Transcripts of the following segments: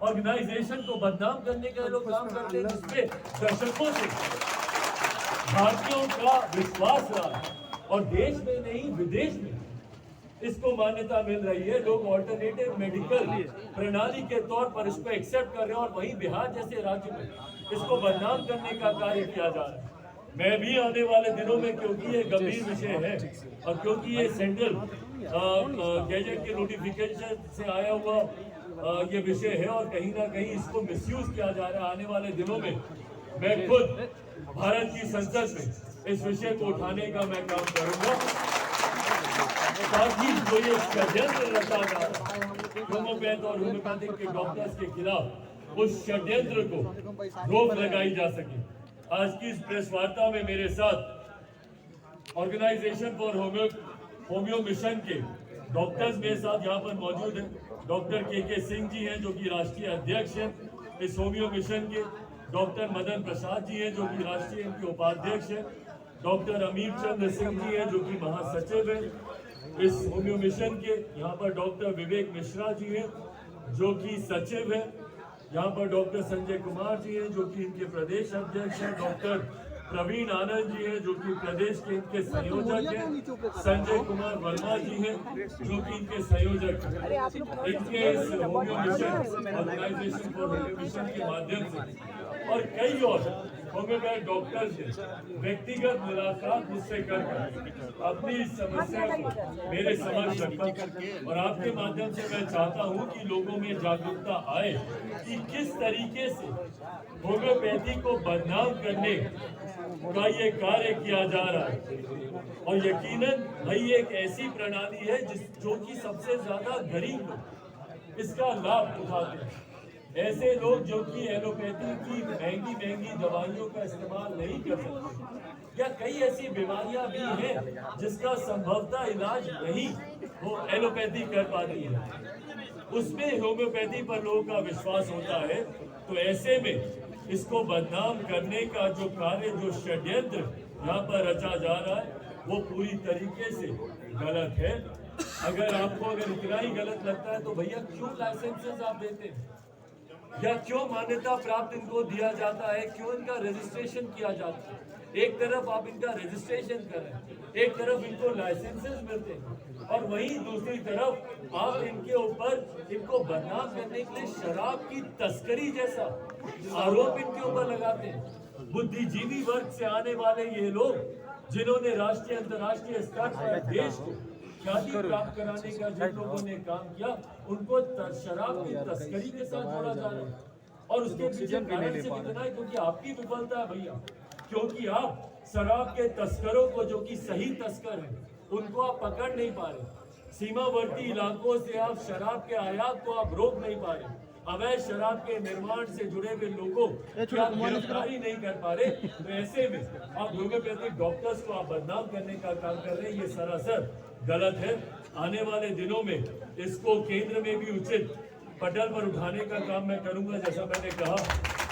Organisation को बदनाम करने का ये लोग काम करते हैं, जिसपे दशकों से भारतीयों का विश्वास रहा और देश में नहीं विदेश में इसको मान्यता मिल रही है। लोग ऑल्टरनेटिव मेडिकल प्रणाली के तौर पर इसको एक्सेप्ट कर रहे हैं और वहीं बिहार जैसे राज्य में इसको बदनाम करने का कार्य किया जा रहा है। मैं भी आने वाले दिनों में, क्योंकि ये गंभीर विषय है और क्योंकि ये सेंट्रल गैजेट के नोटिफिकेशन से आया हुआ ये विषय है और कहीं ना कहीं इसको मिसयूज किया जा रहा है, आने वाले दिनों में मैं खुद भारत की संसद में इस विषय को उठाने का मैं काम करूंगा, ताकि जो ये षड्यंत्र रचा जा रहा है होम्योपैथ और होम्योपैथिक के डॉक्टर्स के खिलाफ, उस षड्यंत्र को रोक लगाई जा सके। आज की इस प्रेस वार्ता में मेरे साथ ऑर्गेनाइजेशन फॉर होम्यो मिशन के डॉक्टर्स मेरे साथ यहाँ पर मौजूद हैं। डॉक्टर के सिंह जी हैं जो कि राष्ट्रीय अध्यक्ष हैं इस होम्यो मिशन के। डॉक्टर मदन प्रसाद जी हैं जो कि राष्ट्रीय इनके उपाध्यक्ष हैं। डॉक्टर अमीर चंद्र सिंह जी हैं जो कि महासचिव हैं इस होम्यो मिशन के। यहाँ पर डॉक्टर विवेक मिश्रा जी हैं जो कि सचिव हैं। यहाँ पर डॉक्टर संजय कुमार जी हैं जो कि इनके प्रदेश अध्यक्ष हैं। डॉक्टर प्रवीण आनंद जी हैं जो कि प्रदेश के इनके संयोजक हैं। संजय कुमार वर्मा जी हैं जो कि इनके संयोजक हैं। इनके इस homeo mission organisation for homeo mission के माध्यम से और कई और होम्योपैथ डॉक्टर्स ने व्यक्तिगत मुलाकात मुझसे कर अपनी समस्या को मेरे समक्ष रखा और आपके माध्यम से मैं चाहता हूं कि लोगों में जागरूकता आए कि किस तरीके से होम्योपैथी को बदनाम करने का ये कार्य किया जा रहा है। और यकीनन भाई एक ऐसी प्रणाली है जो कि सबसे ज्यादा गरीब लोग इसका लाभ उठाते हैं। ऐसे लोग जो कि एलोपैथी की महंगी दवाइयों का इस्तेमाल नहीं कर सकते, या कई ऐसी बीमारियां भी हैं जिसका संभवतः इलाज नहीं वो एलोपैथी कर पाती है, उसमें होम्योपैथी पर लोगों का विश्वास होता है। तो ऐसे में इसको बदनाम करने का जो कार्य, जो षड्यंत्र यहाँ पर रचा जा रहा है वो पूरी तरीके से गलत है। अगर इतना ही गलत लगता है तो भैया क्यों लाइसेंसेस आप देते हैं, या क्यों मान्यता प्राप्त इनको दिया जाता है, क्यों इनका रजिस्ट्रेशन किया जाता है। एक तरफ आप इनका रजिस्ट्रेशन कर रहे हैं, एक तरफ इनको लाइसेंसेस मिलते हैं और वहीं दूसरी तरफ आप इनके ऊपर इनको बदनाम करने के लिए शराब की तस्करी जैसा आरोप इनके ऊपर लगाते हैं। बुद्धिजीवी वर्ग से आने वाले ये लोग जिन्होंने राष्ट्रीय अंतर्राष्ट्रीय स्तर पर देश को ख्याति प्राप्त कराने का जिन लोगों ने काम किया, उनको शराब की तस्करी के साथ जोड़ा जा रहा है। और उसके पीछे कारण से निकलना है क्योंकि आपकी विफलता है भैया, क्योंकि आप शराब के तस्करों को, जो कि सही तस्कर हैं, उनको आप पकड़ नहीं पा रहे। सीमावर्ती इलाकों से आप शराब के आयात को आप रोक नहीं पा रहे। अवैध शराब के निर्माण से जुड़े हुए लोगों की आप गिरफ्तारी नहीं कर पा रहे। तो ऐसे में आप होम्योपैथिक डॉक्टर्स को आप बदनाम करने का काम कर रहे हैं, ये सरासर गलत है। आने वाले दिनों में इसको केंद्र में भी उचित पटल पर उठाने का काम मैं करूंगा। जैसा मैंने कहा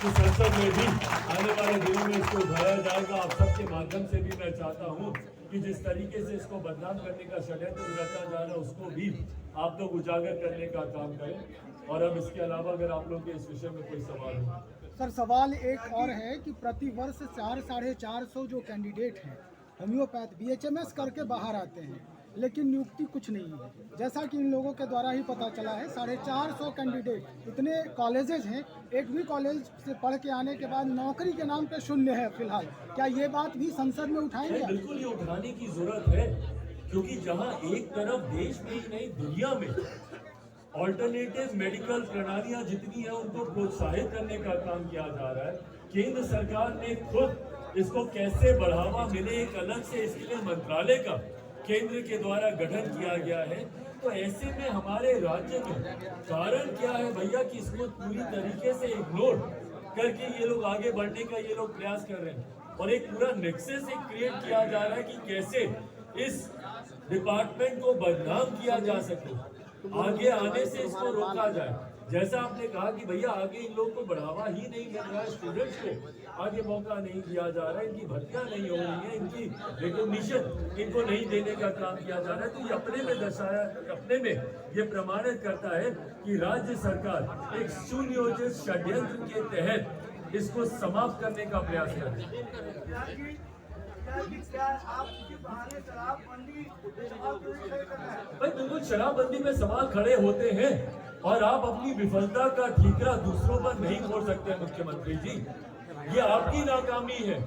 कि संसद में भी आने वाले दिनों में इसको उठाया जाएगा। आप सबके माध्यम से भी मैं चाहता हूं कि जिस तरीके से इसको बदनाम करने का षड्यंत्र रचा जा रहा है उसको भी आप लोग उजागर करने का काम करें। और अब इसके अलावा अगर आप लोग के इस विषय में कोई सवाल हो। सर, सवाल एक और है कि प्रति वर्ष 400-450 जो कैंडिडेट हैं होम्योपैथ BHMS करके बाहर आते हैं, लेकिन नियुक्ति कुछ नहीं है। जैसा कि इन लोगों के द्वारा ही पता चला है, 450 कैंडिडेट, इतने कॉलेजेस हैं, एक भी कॉलेज से पढ़ के आने के बाद नौकरी के नाम पे शून्य है फिलहाल। क्या ये बात भी संसद में उठाएंगे? बिल्कुल ये उठाने की जरूरत है, क्योंकि जहां एक तरफ देश में ही नहीं दुनिया में ऑल्टरनेटिव मेडिकल प्रणालियां जितनी है उनको प्रोत्साहित करने का काम किया जा रहा है। केंद्र सरकार ने खुद इसको कैसे बढ़ावा मिले, एक अलग से इसके लिए मंत्रालय का केंद्र के द्वारा गठन किया गया है। तो ऐसे में हमारे राज्य में कारण क्या है भैया कि इसको पूरी तरीके से इग्नोर करके ये लोग आगे बढ़ने का ये लोग प्रयास कर रहे हैं और एक पूरा नेक्सस क्रिएट किया जा रहा है कि कैसे इस डिपार्टमेंट को बदनाम किया जा सके, आगे आने से इसको रोका जाए। जैसा आपने कहा कि भैया आगे इन लोगों को बढ़ावा ही नहीं मिल रहा है, स्टूडेंट्स को आगे मौका नहीं दिया जा रहा है, इनकी भर्तियां नहीं हो रही है, इनकी रिकॉग्निशन इनको नहीं देने का काम किया जा रहा है, तो ये अपने में दर्शाया, अपने में ये प्रमाणित करता है कि राज्य सरकार एक सुनियोजित षड्यंत्र के तहत इसको समाप्त करने का प्रयास कर रही है। भाई बिल्कुल शराबबंदी में सवाल खड़े होते हैं और आप अपनी विफलता का ठीकरा दूसरों पर नहीं फोड़ सकते मुख्यमंत्री जी। ये आपकी नाकामी है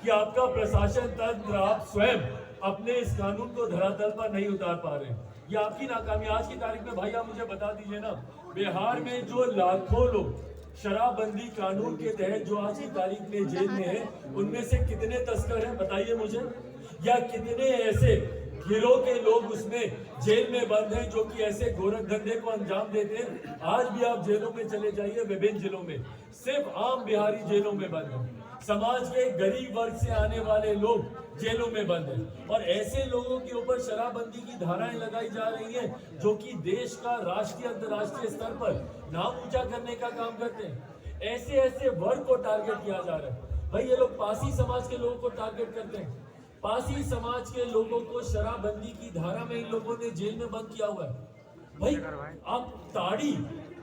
कि आपका प्रशासन तंत्र, आप स्वयं अपने इस कानून को धरातल पर नहीं उतार पा रहे। ये आपकी नाकामी। आज की तारीख में भाई आप मुझे बता दीजिए ना, बिहार में जो लाखों लोग शराबबंदी कानून के तहत जो आज की तारीख में जेल में है, उनमें से कितने तस्कर हैं बताइए मुझे, या कितने ऐसे गिरोह के लोग उसमें जेल में बंद हैं जो कि ऐसे गोरख धंधे को अंजाम देते हैं। आज भी आप जेलों में चले जाइए, विभिन्न जिलों में सिर्फ आम बिहारी जेलों में बंद हैं, समाज के गरीब वर्ग से आने वाले लोग जेलों में बंद हैं, और ऐसे लोगों के ऊपर शराबबंदी की धाराएं लगाई जा रही हैं जो कि देश का राष्ट्रीय अंतर्राष्ट्रीय स्तर पर नाम ऊंचा करने का काम करते हैं। ऐसे ऐसे वर्ग को टारगेट किया जा रहा है। भाई ये लोग पासी समाज के लोगों को टारगेट करते हैं। पासी समाज के लोगों को शराबबंदी की धारा में इन लोगों ने जेल में बंद किया हुआ है। भाई आप ताड़ी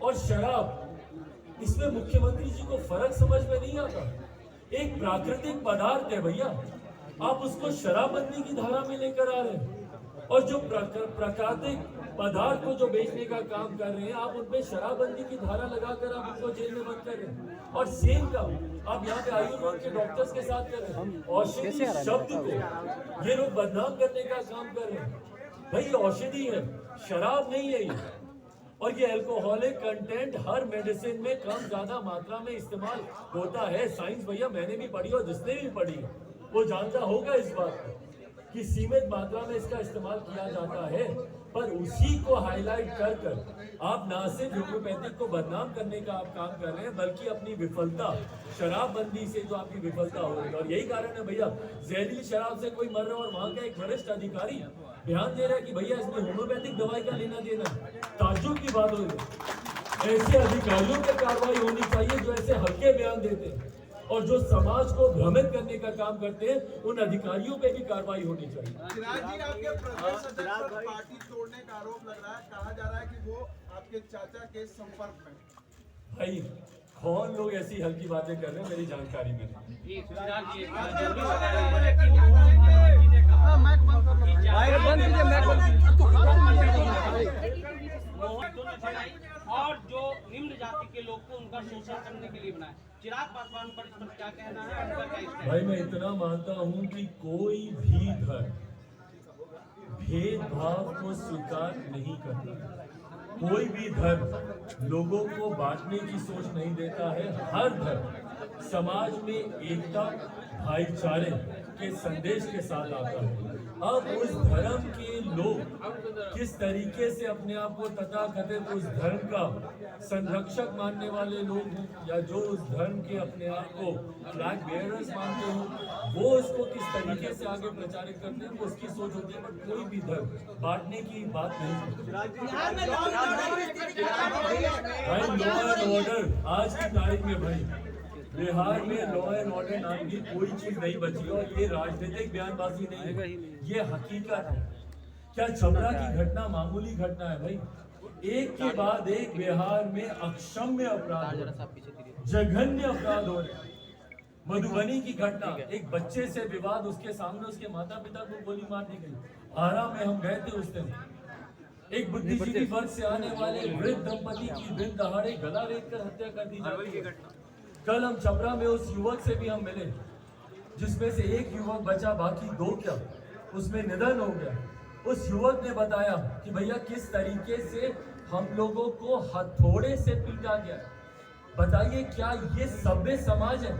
और शराब, इसमें मुख्यमंत्री जी को फर्क समझ में नहीं आता। एक प्राकृतिक पदार्थ है भैया, आप उसको शराबबंदी की धारा में लेकर आ रहे हैं, और जो प्राकृतिक पदार्थ को जो बेचने का काम कर रहे हैं आप उनपे शराबबंदी की धारा लगाकर आप उनको जेल में बंद कर रहे हैं। और सेम काम आप यहाँ पे आयुर्वेद के डॉक्टर्स के साथ कर रहे हैं। औषधि शब्द को ये लोग बदनाम करने का काम कर रहे हैं। भाई ये औषधि है, शराब नहीं है ये। और ये अल्कोहलिक कंटेंट हर मेडिसिन में कम ज्यादा मात्रा में इस्तेमाल होता है। साइंस भैया मैंने भी पढ़ी और जिसने भी पढ़ी वो जानता होगा इस बात को कि सीमित मात्रा में इसका इस्तेमाल किया जाता है। पर उसी को हाईलाइट कर कर आप ना सिर्फ होम्योपैथिक को बदनाम करने का आप काम कर रहे हैं, बल्कि अपनी विफलता शराबबंदी से जो आपकी विफलता हो रही है, और यही कारण है भैया जहरीली शराब से कोई मर रहा है और वहाँ का एक वरिष्ठ अधिकारी ध्यान दे रहा है कि भैया इसमें होम्योपैथिक दवाई का लेना देना। ताज्जुब की बात हो रही है। ऐसे अधिकारियों पर कार्रवाई होनी चाहिए जो ऐसे हल्के बयान देते हैं और जो समाज को भ्रमित करने का काम करते हैं, उन अधिकारियों पे भी कार्रवाई होनी चाहिए। चिराग जी, आपके प्रदेश अध्यक्ष पर पार्टी तोड़ने का आरोप लग रहा है, कहा जा रहा है कि वो आपके चाचा के संपर्क में। भाई कौन लोग ऐसी हल्की बातें कर रहे हैं मेरी जानकारी में नहीं। और जो निम्न जाति के लोग को उनका शोषण करने के लिए बनाए। चिराग पासवान पर इस पर क्या कहना है, उनका क्या स्टैंड है? भाई मैं इतना मानता हूं कि कोई भी धर्म भेदभाव को स्वीकार नहीं करता। कोई भी धर्म लोगों को बांटने की सोच नहीं देता है। हर धर्म समाज में एकता, भाईचारे के संदेश के साथ आता है। अब उस धर्म के लोग किस तरीके से अपने आप को तथाकथित उस धर्म का संरक्षक मानने वाले लोग हों, या जो उस धर्म के अपने आप को फ्लैग बेयरर्स मानते हो, वो उसको किस तरीके से आगे प्रचारित करते हैं, उसकी सोच होती है। बट कोई भी धर्म बांटने की बात नहीं होती। भाई लॉ एंड ऑर्डर आज की तारीख में भाई बिहार में लॉ एंड ऑर्डर नाम की कोई चीज नहीं बची, और ये राजनीतिक बयानबाजी नहीं है, ये हकीकत है। क्या छपरा की घटना मामूली घटना है भाई? एक के बाद एक बिहार में अक्षम्य अपराध, जघन्य अपराध हो रहे। मधुबनी की घटना, एक बच्चे से विवाद, उसके सामने उसके माता पिता को गोली मार दी गई। आरा में हम गए थे उस दिन, एक बुद्धिजीवी वर्ग से आने वाले वृद्ध दंपति की दिन दहाड़े गला रेत कर हत्या कर दी जाती है। कल हम छपरा में उस युवक से भी हम मिले जिसमें से एक युवक बचा, बाकी दो क्या उसमें निधन हो गया। उस युवक ने बताया कि भैया किस तरीके से हम लोगों को हथौड़े से पीटा गया। बताइए क्या ये सभ्य समाज है?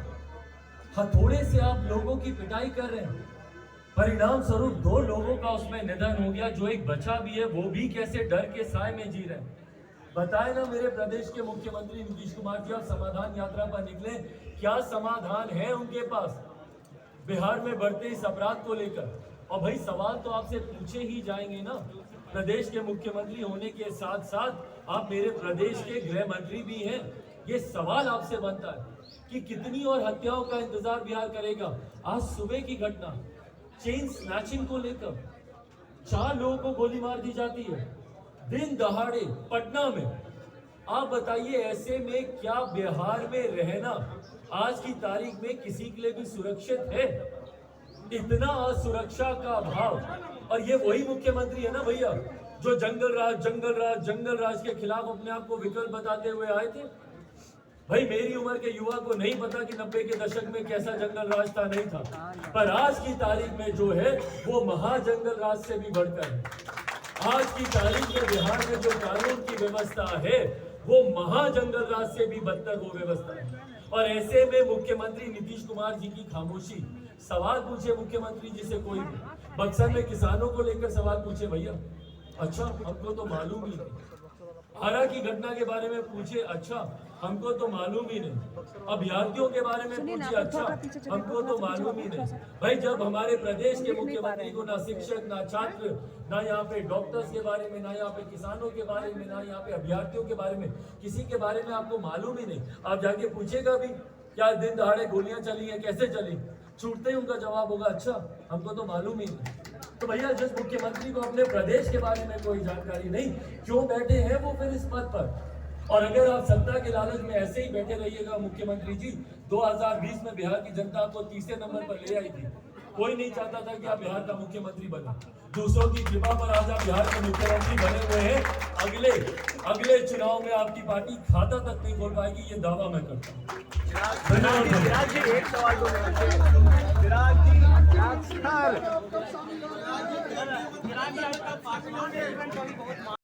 हथौड़े से आप लोगों की पिटाई कर रहे हैं। परिणाम स्वरूप दो लोगों का उसमें निधन हो गया। जो एक बचा भी है वो भी कैसे डर के साए में जी रहे हैं। बताए ना मेरे प्रदेश के मुख्यमंत्री नीतीश कुमार जी, आप समाधान यात्रा पर निकले, क्या समाधान है उनके पास बिहार में बढ़ते इस अपराध को लेकर? और भाई सवाल तो आपसे पूछे ही जाएंगे ना। प्रदेश के मुख्यमंत्री होने के साथ साथ आप मेरे प्रदेश के गृह मंत्री भी हैं। ये सवाल आपसे बनता है कि कितनी और हत्याओं का इंतजार बिहार करेगा। आज सुबह की घटना, चेन स्नैचिंग को लेकर 4 लोगों को गोली मार दी जाती है दिन दहाड़े पटना में। आप बताइए, ऐसे में क्या बिहार में रहना आज की तारीख में किसी के लिए भी सुरक्षित है? इतना असुरक्षा का अभाव। और ये वही मुख्यमंत्री है ना भैया, जो जंगल राज के खिलाफ अपने आप को विकल्प बताते हुए आए थे। भाई, मेरी उम्र के युवा को नहीं पता कि 90 के दशक में कैसा जंगल राज था, नहीं था, पर आज की तारीख में जो है वो महाजंगल राज से भी बढ़कर है। आज की तारीख में बिहार में जो कानून की व्यवस्था है वो महाजंगल राज से भी बदतर वो व्यवस्था है। और ऐसे में मुख्यमंत्री नीतीश कुमार जी की खामोशी। सवाल पूछे मुख्यमंत्री जी से, कोई बक्सर में किसानों को लेकर सवाल पूछे, भैया अच्छा हमको तो मालूम ही नहीं। आरा की घटना के बारे में पूछे, अच्छा हमको तो मालूम ही नहीं। अभ्यर्थियों के बारे में पूछे, अच्छा हमको तो मालूम ही नहीं। भाई, जब हमारे प्रदेश के मुख्यमंत्री को ना शिक्षक, ना छात्र, ना यहाँ पे डॉक्टर्स के बारे में, ना यहाँ पे किसानों के बारे में, ना यहाँ पे अभ्यर्थियों के बारे में, किसी के बारे में आपको मालूम ही नहीं, आप जाके पूछेगा भी क्या दिन दहाड़े गोलियां चली हैं, कैसे चली? छूटते ही उनका जवाब होगा, अच्छा हमको तो मालूम ही नहीं। तो भैया, जिस मुख्यमंत्री को अपने प्रदेश के बारे में कोई जानकारी नहीं, क्यों बैठे हैं वो फिर इस पद पर? और अगर आप सत्ता के लालच में ऐसे ही बैठे रहिएगा मुख्यमंत्री जी, 2020 में बिहार की जनता आपको तीसरे नंबर पर ले आई थी। कोई नहीं चाहता था कि आप बिहार का मुख्यमंत्री बने। दूसरों की कृपा पर आज आप बिहार के मुख्यमंत्री बने हुए हैं। अगले चुनाव में आपकी पार्टी खाता तक नहीं खोल पाएगी, ये दावा मैं करता हूँ। चिराग जी, एक सवाल चिराग जी